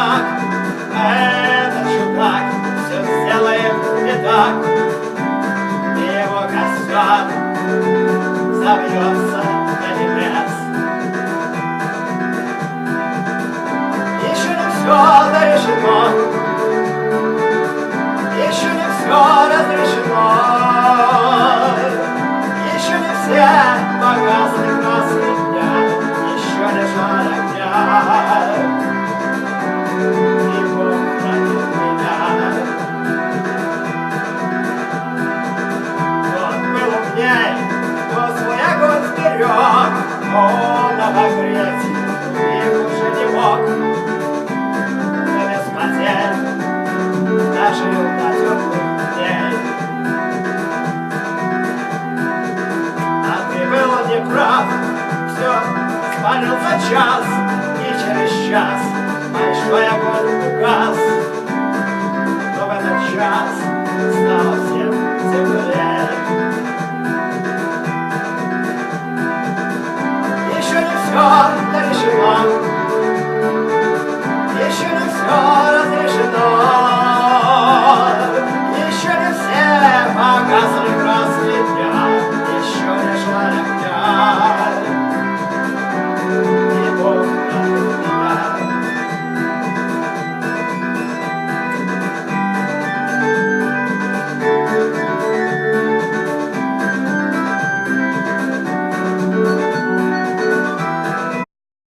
так, этот чудак все сделает не так, и его костер забьется на небес. Еще не все дорешено, еще не все разрешено, еще не все погасны красные дня, еще не жар огня. И Бог хранит меня. Тот был умней, кто свой огонь сберег, он обогреть их уже не мог. Но без потерь дожил до теплых дней. А ты был неправ, все спалил за час, и через час большой огонь угас. Но в этот час стало всем теплее. Еще не все дорешено,